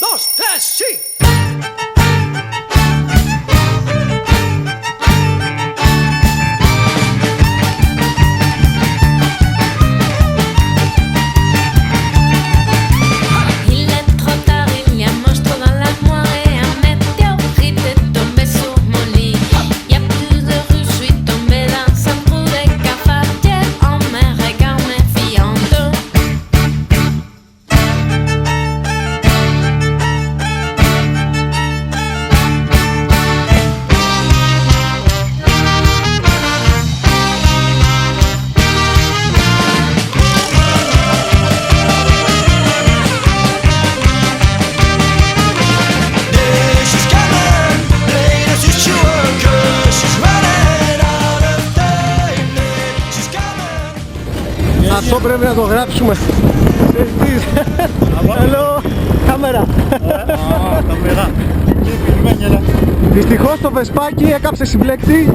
dos, tres, sí. Αυτό πρέπει να το γράψουμε. Hello, κάμερα. Δυστυχώς το βεσπάκι έκαψε συμπλέκτη.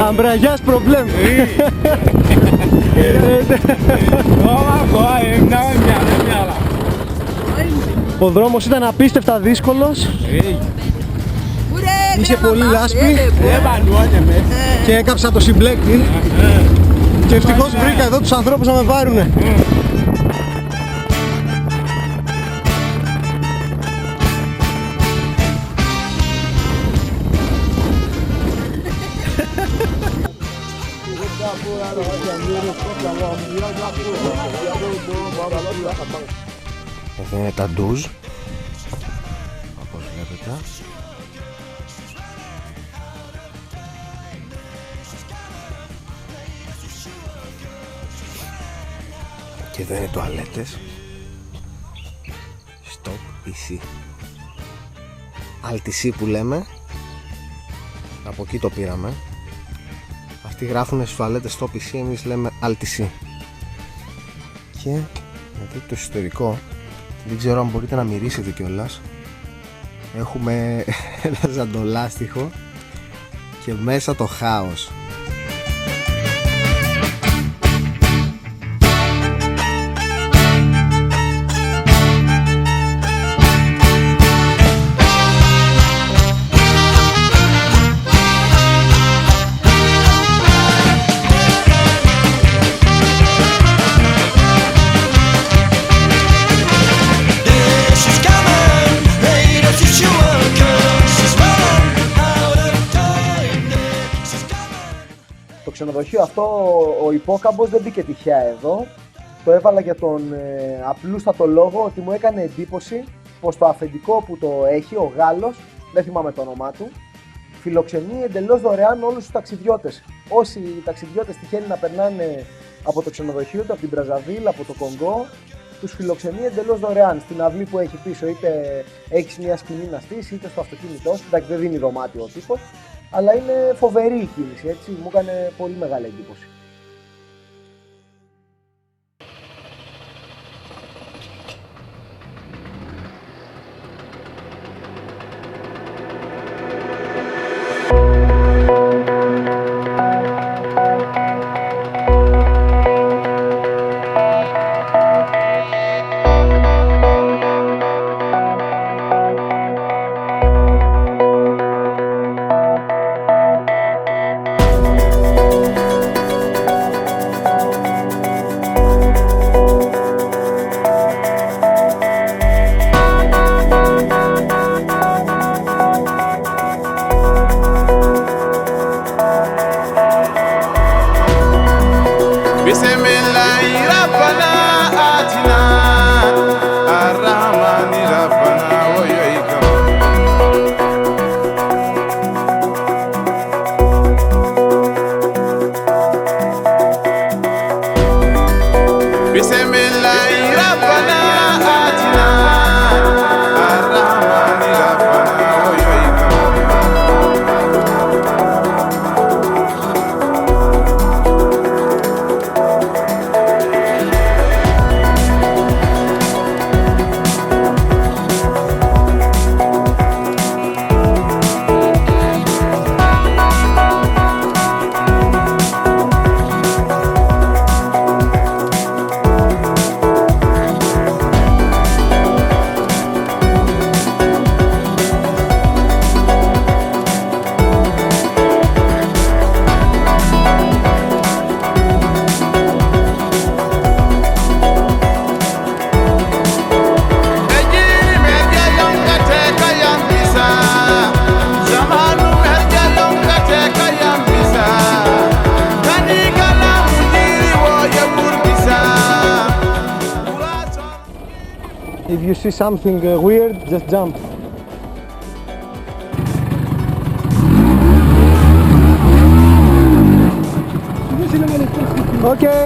Αμπραγιάς προβλέμ. Ο δρόμος ήταν απίστευτα δύσκολος. Είχε πολύ λάσπη και έκαψα το συμπλέκτη. Και ευτυχώς βρήκα εδώ τους ανθρώπους να με πάρουνε. Εδώ είναι τα ντουζ, όπως βλέπετε. Και εδώ είναι τουαλέτες. Stop PC. Αλτισί που λέμε. Από εκεί το πήραμε. Αυτοί γράφουν στις τουαλέτες Stop PC, εμείς λέμε Αλτισί. Και εδώ το ιστορικό. Δεν ξέρω αν μπορείτε να μυρίσετε κιόλας. Έχουμε ένα ζαντολάστιχο και μέσα το χάος. Το ξενοδοχείο αυτό, ο υπόκαμπος δεν μπήκε τυχαία εδώ. Το έβαλα για τον απλούστατο λόγο ότι μου έκανε εντύπωση πως το αφεντικό που το έχει, ο Γάλλος, δεν θυμάμαι το όνομά του, φιλοξενεί εντελώς δωρεάν όλους τους ταξιδιώτες. Όσοι ταξιδιώτες τυχαίνει να περνάνε από το ξενοδοχείο του, από την Μπραζαβίλ, από το Κονγκό, τους φιλοξενεί εντελώς δωρεάν. Στην αυλή που έχει πίσω, είτε έχεις μια σκηνή να στήσει, είτε στο αυτοκίνητό σου. Εντάξει, δεν δίνει δωμάτιο ο τύπος. Αλλά είναι φοβερή η κίνηση, έτσι, μου έκανε πολύ μεγάλη εντύπωση. If you see something weird, just jump. Okay.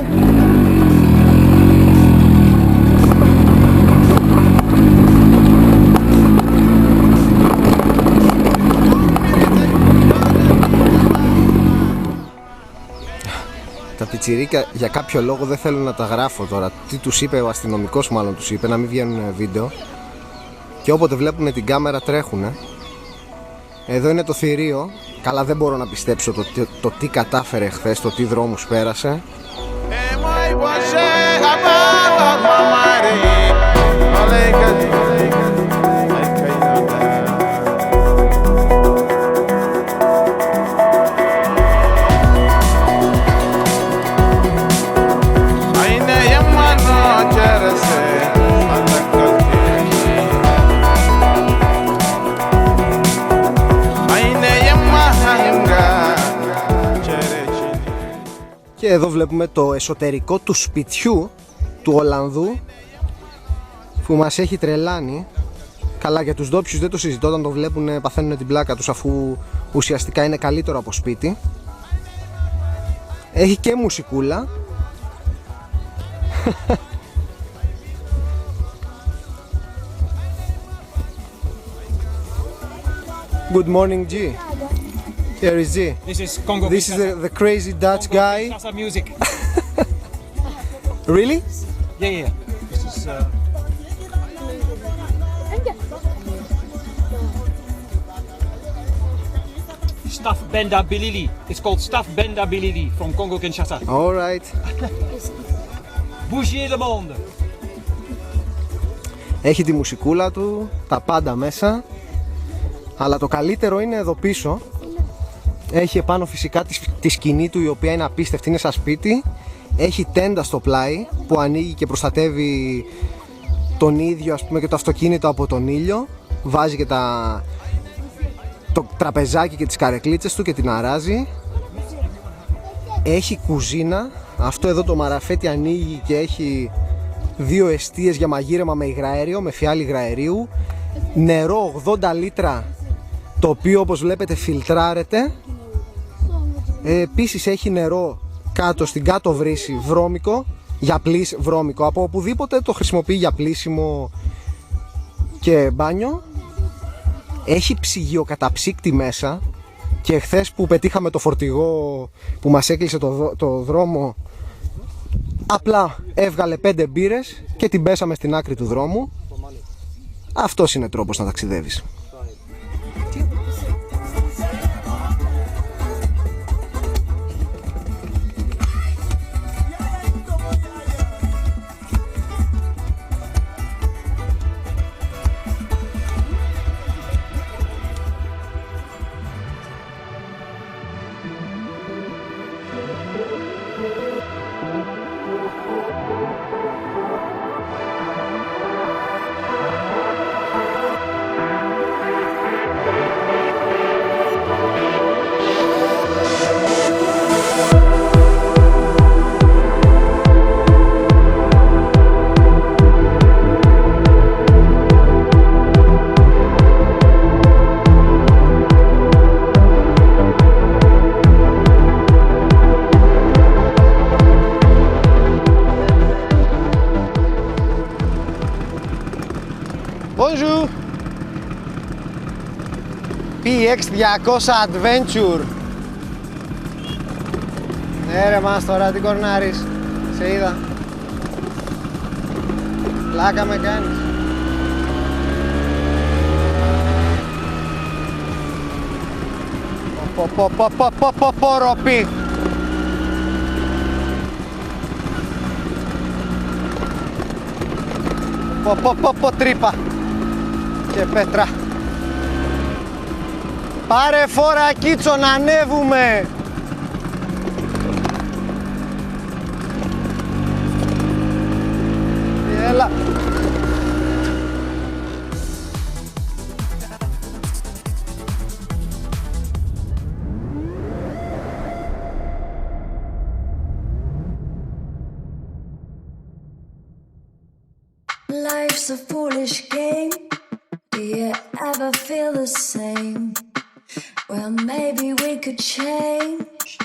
Τα πιτσιρίκια για κάποιο λόγο δεν θέλουν να τα γράφω τώρα. Τι τους είπε ο αστυνομικός, μάλλον τους είπε να μην βγαίνουν βίντεο. Και όποτε βλέπουν την κάμερα τρέχουνε. Εδώ είναι το θηρίο. Καλά, δεν μπορώ να πιστέψω το τι κατάφερε χθες, το τι δρόμους πέρασε. Και εδώ βλέπουμε το εσωτερικό του σπιτιού του Ολλανδού που μας έχει τρελάνει. Καλά, για τους ντόπιους δεν το συζητώ, όταν το βλέπουν παθαίνουν την πλάκα τους, αφού ουσιαστικά είναι καλύτερο από σπίτι. Έχει και μουσικούλα. Good morning, G. Here is G. This is Congo. This is the crazy Dutch Congo guy. Kinshasa music. Really? Yeah. This is Staff Benda Bilili. It's called Staff Benda Bilili from Congo Kinshasa. All right. Bouger le monde. Έχει τη μουσικούλα του, τα πάντα μέσα. Αλλά το καλύτερο είναι εδώ πίσω. Έχει επάνω φυσικά τη σκηνή του, η οποία είναι απίστευτη, είναι σαν σπίτι. Έχει τέντα στο πλάι που ανοίγει και προστατεύει τον ίδιο, ας πούμε, και το αυτοκίνητο από τον ήλιο. Βάζει και το τραπεζάκι και τις καρεκλίτσες του και την αράζει. Έχει κουζίνα. Αυτό εδώ το μαραφέτι ανοίγει και έχει 2 εστίες για μαγείρεμα με υγραέριο, με φιάλι υγραερίου. Νερό 80 λίτρα, το οποίο όπως βλέπετε φιλτράρεται. Επίσης έχει νερό κάτω στην κάτω βρύση, βρώμικο, βρώμικο, από οπουδήποτε το χρησιμοποιεί για πλύσιμο και μπάνιο. Έχει ψυγείο καταψύκτη μέσα, και χθες που πετύχαμε το φορτηγό που μας έκλεισε το δρόμο, απλά έβγαλε 5 μπύρες και την πέσαμε στην άκρη του δρόμου. Αυτός είναι τρόπος να ταξιδεύεις. Bonjour! PX200 Adventure. Ναι ρε μας, τώρα τι κορνάρεις. Σε είδα. Πλάκα με κάνεις. Ροπή. Τρύπα και πέτρα. Πάρε φόρα Κίτσο να ανέβουμε. Έλα. Life's a foolish game. Do you ever feel the same? Well, maybe we could change.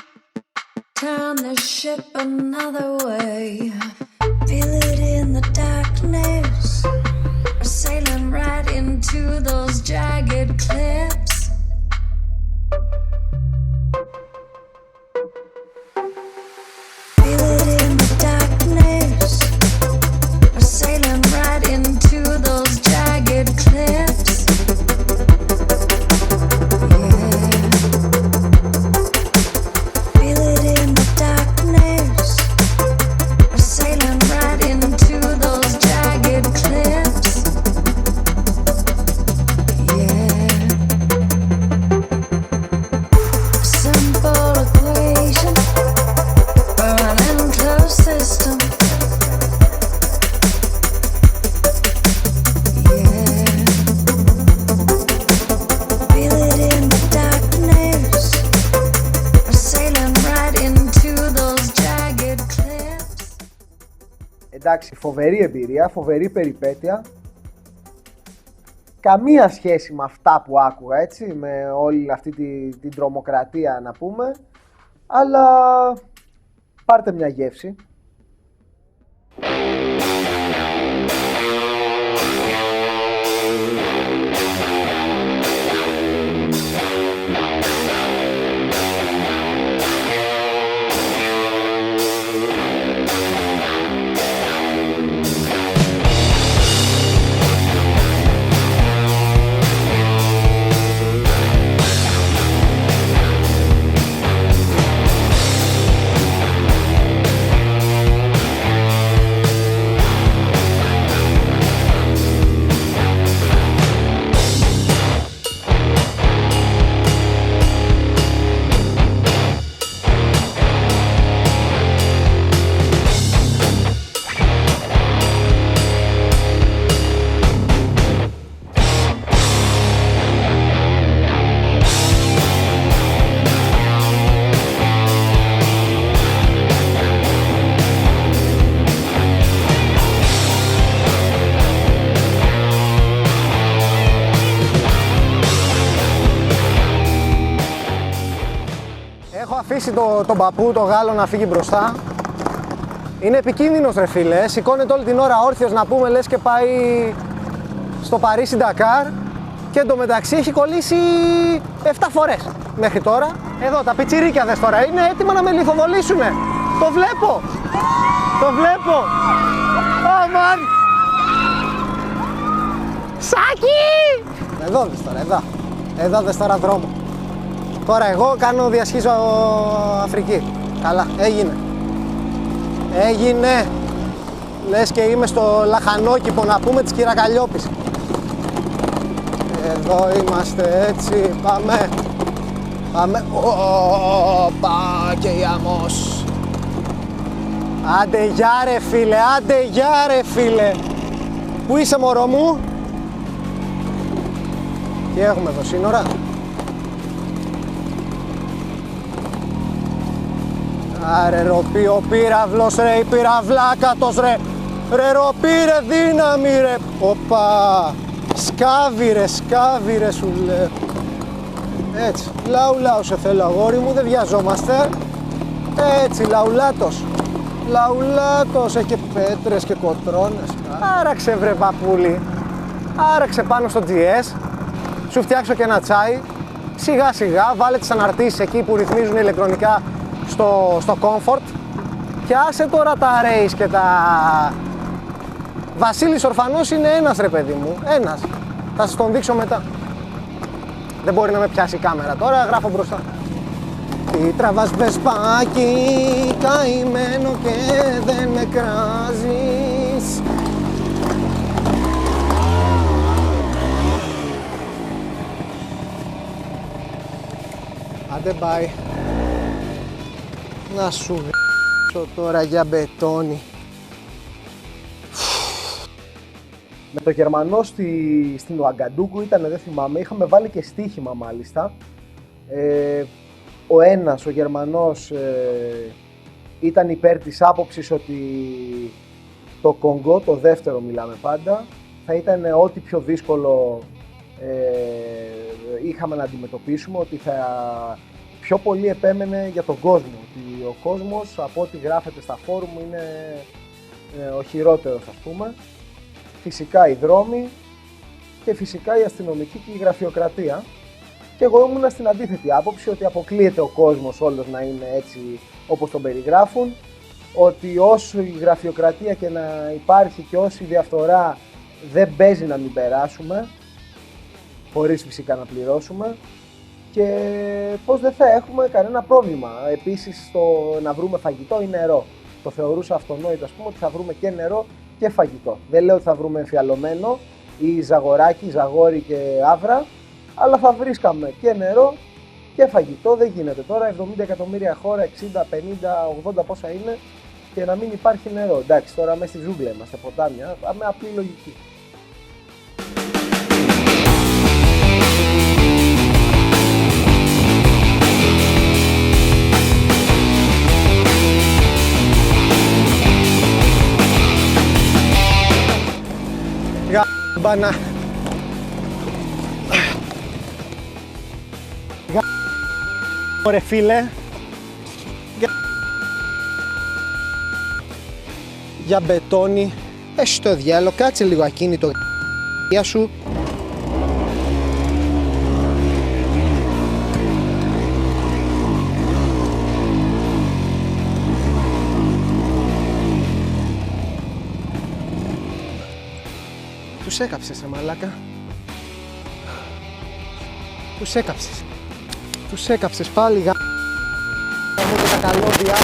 Turn the ship another way. Feel it in the darkness. We're sailing right into those jagged cliffs. Feel it in the darkness. We're sailing right into those jagged cliffs. Feel it in the darkness. We're sailing right into those jagged cliffs. Yeah. Simple equation for an enclosed system. Yeah. Feel it in the darkness. We're sailing right into those jagged cliffs. Εντάξει, φοβερή εμπειρία, φοβερή περιπέτεια. Καμία σχέση με αυτά που άκουγα, έτσι, με όλη αυτή την τρομοκρατία να πούμε. Αλλά πάρτε μια γεύση. Έχω αφήσει τον παππού, τον Γάλλο, να φύγει μπροστά. Είναι επικίνδυνος ρε φίλε, σηκώνεται όλη την ώρα όρθιος να πούμε, λες και πάει στο Παρίσι Ντακάρ και εντωμεταξύ έχει κολλήσει 7 φορές μέχρι τώρα. Εδώ τα πιτσιρίκια δες τώρα, είναι έτοιμα να με λιθοβολήσουνε. Το βλέπω, το βλέπω. Αμάν! Σάκη! Εδώ δες τώρα, εδώ δες τώρα δρόμο. Τώρα εγώ διασχίζω Αφρική. Καλά, έγινε. Λες και είμαι στο λαχανόκηπο να πούμε της Κυρακαλλιόπης. Εδώ είμαστε, έτσι, πάμε. Οπα και η αμμός. Άντε γεια ρε φίλε, Πού είσαι μωρό μου? Τι έχουμε εδώ, σύνορα? Άρε ροπή ο πύραυλος ρε, η πυραυλάκατος ρε. Ρε ροπή ρε, δύναμη ρε. Οπα, σκάβει ρε σου λέω. Έτσι, λαουλάου σε θέλω αγόρι μου, δεν βιαζόμαστε. Έτσι, λαουλάτος. Λαουλάτος, έχει και πέτρες και κοτρώνες. Άραξε βρε παππούλη. Άραξε πάνω στο GS. Σου φτιάξω και ένα τσάι. Σιγά σιγά, βάλε τις αναρτήσεις εκεί που ρυθμίζουν ηλεκτρονικά στο Comfort. Και άσε τώρα τα race και τα... Βασίλης Ορφανός είναι ένας ρε παιδί μου, ένας. Θα σας τον δείξω μετά. Δεν μπορεί να με πιάσει η κάμερα τώρα, γράφω μπροστά. Τι τραβάς βεσπάκι, καημένο και δεν με κράζεις. Άντε πάει. Να σου γ***σω τώρα για μπετόνι. Με το Γερμανό στην Ουαγκαντούκου ήταν, δεν θυμάμαι, είχαμε βάλει και στοίχημα μάλιστα. Ο Γερμανός, ήταν υπέρ της άποψης ότι το Κονγκό, το δεύτερο μιλάμε πάντα, θα ήταν ό,τι πιο δύσκολο είχαμε να αντιμετωπίσουμε, ότι θα πιο πολύ επέμενε για τον κόσμο, ότι ο κόσμος από ό,τι γράφεται στα φόρουμ είναι ο χειρότερος, ας πούμε. Φυσικά οι δρόμοι και φυσικά η αστυνομική και η γραφειοκρατία. Και εγώ ήμουν στην αντίθετη άποψη, ότι αποκλείεται ο κόσμος όλος να είναι έτσι όπως τον περιγράφουν, ότι όσο η γραφειοκρατία και να υπάρχει και όση διαφθορά δεν παίζει να μην περάσουμε, χωρίς φυσικά να πληρώσουμε, και πως δεν θα έχουμε κανένα πρόβλημα. Επίσης, το να βρούμε φαγητό ή νερό. Το θεωρούσα αυτονόητο, ας πούμε, ότι θα βρούμε και νερό και φαγητό. Δεν λέω ότι θα βρούμε εμφιαλωμένο ή ζαγοράκι, ζαγόρι και άβρα, αλλά θα βρίσκαμε και νερό και φαγητό. Δεν γίνεται τώρα 70 εκατομμύρια χώρα, 60, 50, 80 πόσα είναι, και να μην υπάρχει νερό. Εντάξει, τώρα μέσα στη ζούγκλα είμαστε, ποτάμια, με απλή λογική. Μπανά. Ωραία φίλε. Για μπετόνι. Έχει το διάλογο, κάτσε λίγο ακίνητο για σου. Τους έκαψες, ρε μαλάκα. Τους έκαψες. Τους έκαψες πάλι, γα... μου τα καλώδια.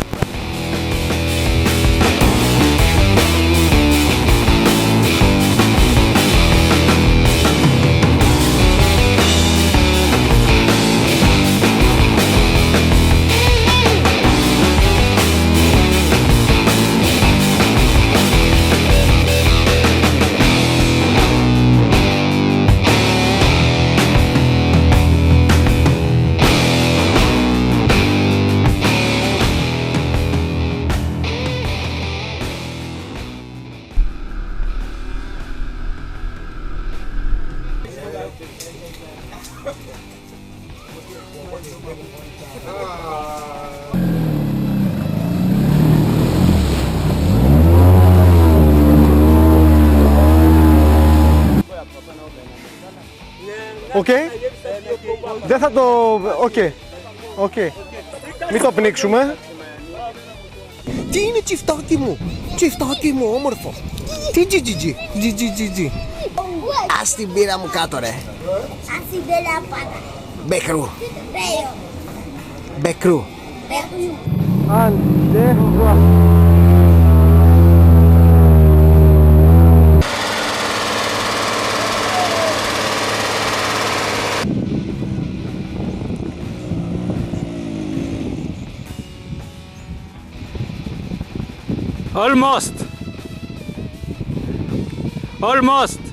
Οκ. Δεν θα το... Οκ. Μην το πνίξουμε. Τι είναι τσιφτάκι μου? Τσιφτάκι μου, όμορφο. Τι τζι. Ας την πύρα μου κάτω, ρε. Ας την πύρα πάνω. Μπεκρού. Μπέιο. Μπεκρού. Μπέιο. Almost.